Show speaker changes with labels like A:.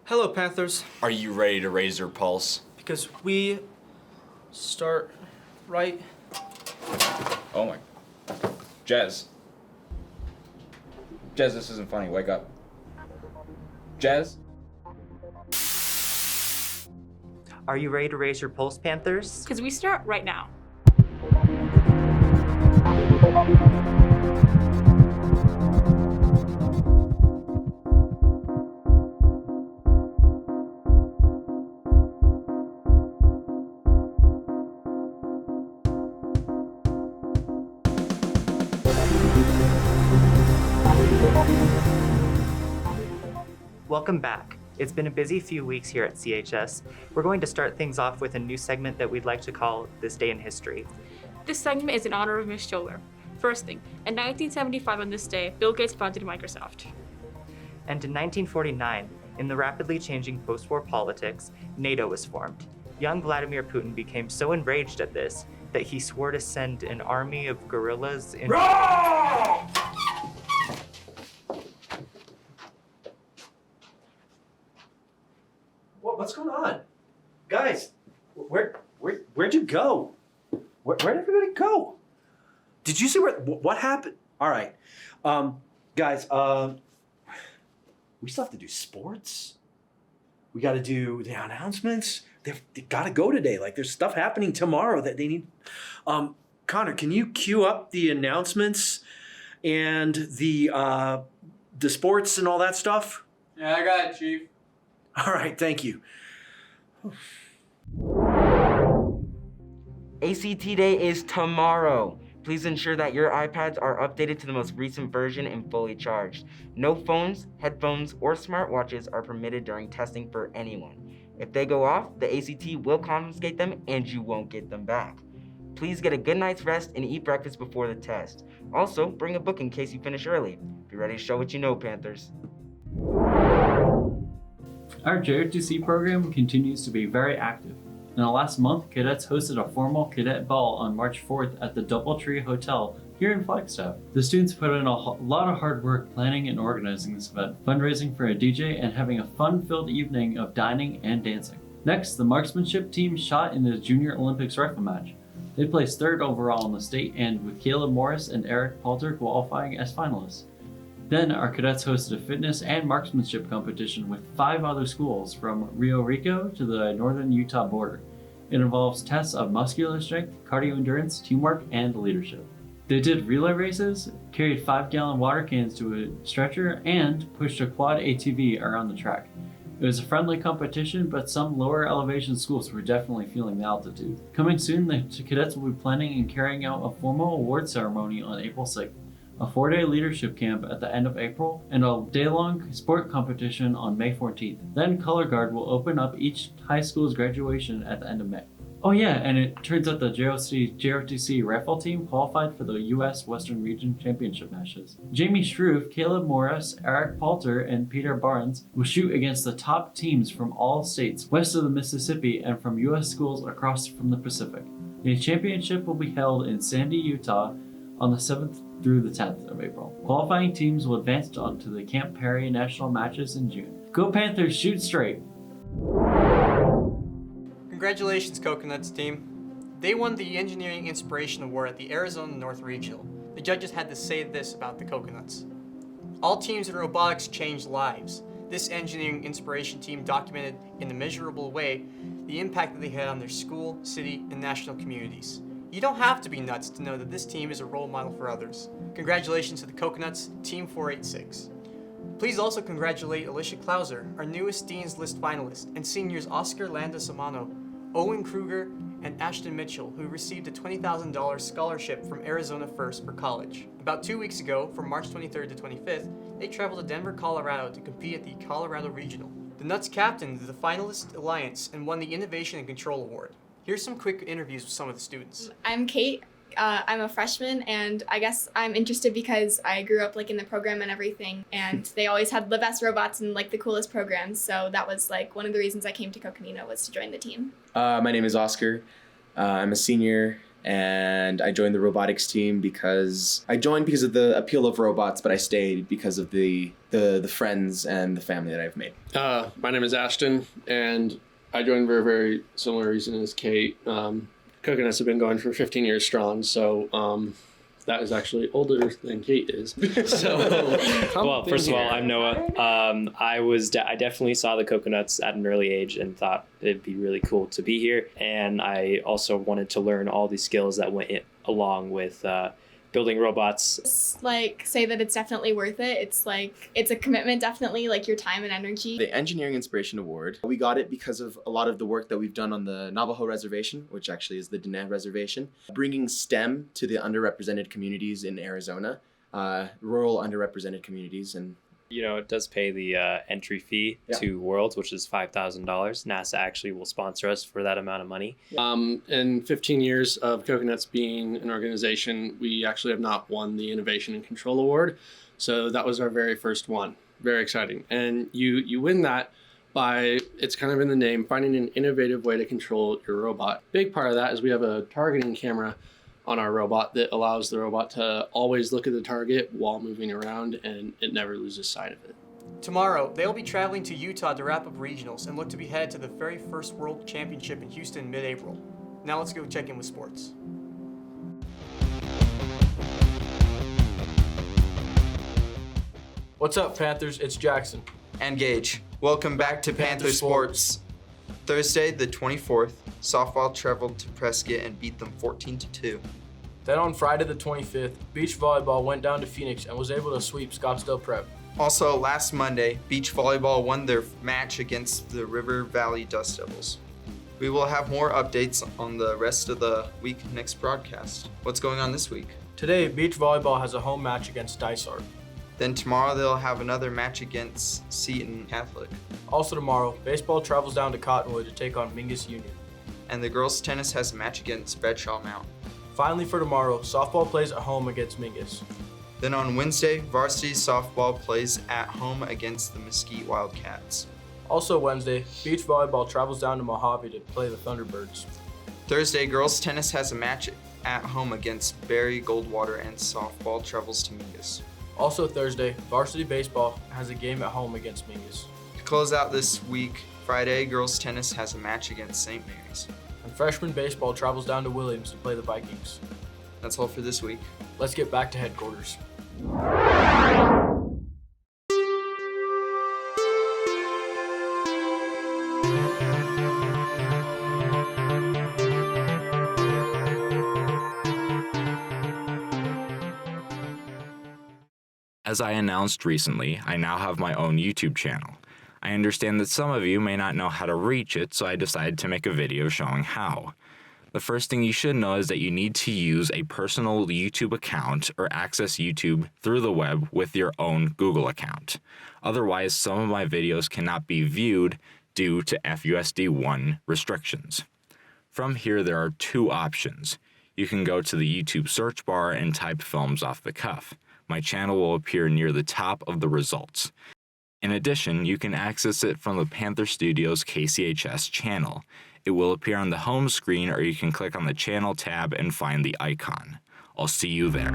A: Hello, Panthers.
B: Are you ready to raise your pulse?
A: Because we start right.
C: Oh my. Jez, this isn't funny. Wake up. Jez?
D: Are you ready to raise your pulse, Panthers?
E: Because we start right now.
D: Welcome back. It's been a busy few weeks here at CHS. We're going to start things off with a new segment that we'd like to call This Day in History.
E: This segment is in honor of Miss Scholler. First thing, in 1975 on this day, Bill Gates founded Microsoft.
D: And in 1949, in the rapidly changing post-war politics, NATO was formed. Young Vladimir Putin became so enraged at this that he swore to send an army of guerrillas in...
F: What's going on? Guys, where'd you go? Where'd everybody go? Did you see what happened? All right. Guys, we still have to do sports. We got to do the announcements. They got to go today. Like, there's stuff happening tomorrow that they need. Connor, can you cue up the announcements and the sports and all that stuff?
G: Yeah, I got it, Chief.
F: All right, thank you.
H: ACT Day is tomorrow. Please ensure that your iPads are updated to the most recent version and fully charged. No phones, headphones, or smartwatches are permitted during testing for anyone. If they go off, the ACT will confiscate them and you won't get them back. Please get a good night's rest and eat breakfast before the test. Also, bring a book in case you finish early. Be ready to show what you know, Panthers.
G: Our JRTC program continues to be very active. In the last month, cadets hosted a formal cadet ball on March 4th at the Doubletree Hotel here in Flagstaff. The students put in a lot of hard work planning and organizing this event, fundraising for a DJ, and having a fun-filled evening of dining and dancing. Next, the marksmanship team shot in the Junior Olympics rifle match. They placed third overall in the state, and with Caleb Morris and Eric Palter qualifying as finalists. Then our cadets hosted a fitness and marksmanship competition with 5 other schools from Rio Rico to the northern Utah border. It involves tests of muscular strength, cardio endurance, teamwork, and leadership. They did relay races, carried 5-gallon water cans to a stretcher, and pushed a quad ATV around the track. It was a friendly competition, but some lower elevation schools were definitely feeling the altitude. Coming soon, the cadets will be planning and carrying out a formal award ceremony on April 6th. A 4-day leadership camp at the end of April, and a day-long sport competition on May 14th. Then Color Guard will open up each high school's graduation at the end of May. Oh yeah, and it turns out the JRTC rifle team qualified for the U.S. Western Region Championship matches. Jamie Shreve, Caleb Morris, Eric Palter, and Peter Barnes will shoot against the top teams from all states west of the Mississippi and from U.S. schools across from the Pacific. The championship will be held in Sandy, Utah on the 7th through the 10th of April. Qualifying teams will advance on to the Camp Perry national matches in June. Go Panthers, shoot straight!
A: Congratulations, Coconuts team. They won the Engineering Inspiration Award at the Arizona North Regional. The judges had to say this about the Coconuts. All teams in robotics changed lives. This Engineering Inspiration team documented in a measurable way the impact that they had on their school, city, and national communities. You don't have to be nuts to know that this team is a role model for others. Congratulations to the Coconuts, Team 486. Please also congratulate Alicia Klauser, our newest Dean's List finalist, and seniors Oscar Landasamano, Owen Kruger, and Ashton Mitchell, who received a $20,000 scholarship from Arizona First for college. About 2 weeks ago, from March 23rd to 25th, they traveled to Denver, Colorado to compete at the Colorado Regional. The Nuts captained the finalist alliance and won the Innovation and Control Award. Here's some quick interviews with some of the students.
I: I'm Kate. I'm a freshman, and I guess I'm interested because I grew up in the program and everything, and they always had the best robots and the coolest programs. So that was one of the reasons I came to Coconino was to join the team.
J: My name is Oscar. I'm a senior, and I joined the robotics team because of the appeal of robots, but I stayed because of the friends and the family that I've made.
K: My name is Ashton, and I joined for a very similar reason as Kate. Coconuts have been going for 15 years strong, so that is actually older than Kate is. So,
L: well, first of all, I'm Noah. I definitely saw the Coconuts at an early age and thought it'd be really cool to be here. And I also wanted to learn all the skills that went along with building robots.
I: Just say that it's definitely worth it. It's a commitment, definitely, your time and energy.
J: The Engineering Inspiration Award, we got it because of a lot of the work that we've done on the Navajo Reservation, which actually is the Diné Reservation, bringing STEM to the underrepresented communities in Arizona, rural underrepresented communities. And
L: it does pay the entry fee to Worlds, which is $5,000. NASA actually will sponsor us for that amount of money.
K: In 15 years of Coconuts being an organization, we actually have not won the Innovation and Control Award. So that was our very first one. Very exciting. And you win that by, it's kind of in the name, finding an innovative way to control your robot. Big part of that is we have a targeting camera on our robot that allows the robot to always look at the target while moving around, and it never loses sight of it.
A: Tomorrow, they'll be traveling to Utah to wrap up regionals and look to be headed to the very first World Championship in Houston mid-April. Now let's go check in with sports.
M: What's up, Panthers? It's Jackson.
N: And Gage. Welcome back to Panther Sports. Thursday, the 24th, softball traveled to Prescott and beat them 14-2.
M: Then on Friday, the 25th, beach volleyball went down to Phoenix and was able to sweep Scottsdale Prep.
N: Also, last Monday, beach volleyball won their match against the River Valley Dust Devils. We will have more updates on the rest of the week next broadcast. What's going on this week?
M: Today, beach volleyball has a home match against Dysart.
N: Then tomorrow they'll have another match against Seton Catholic.
M: Also tomorrow, baseball travels down to Cottonwood to take on Mingus Union.
N: And the girls' tennis has a match against Bradshaw Mount.
M: Finally for tomorrow, softball plays at home against Mingus.
N: Then on Wednesday, varsity softball plays at home against the Mesquite Wildcats.
M: Also Wednesday, beach volleyball travels down to Mojave to play the Thunderbirds.
N: Thursday, girls' tennis has a match at home against Barry Goldwater, and softball travels to Mingus.
M: Also Thursday, varsity baseball has a game at home against Mingus.
N: To close out this week, Friday, girls' tennis has a match against St. Mary's.
M: And freshman baseball travels down to Williams to play the Vikings.
N: That's all for this week.
M: Let's get back to headquarters.
O: As I announced recently, I now have my own YouTube channel. I understand that some of you may not know how to reach it, so I decided to make a video showing how. The first thing you should know is that you need to use a personal YouTube account or access YouTube through the web with your own Google account. Otherwise, some of my videos cannot be viewed due to FUSD1 restrictions. From here, there are two options. You can go to the YouTube search bar and type films off the cuff. My channel will appear near the top of the results. In addition, you can access it from the Panther Studios KCHS channel. It will appear on the home screen, or you can click on the channel tab and find the icon. I'll see you there.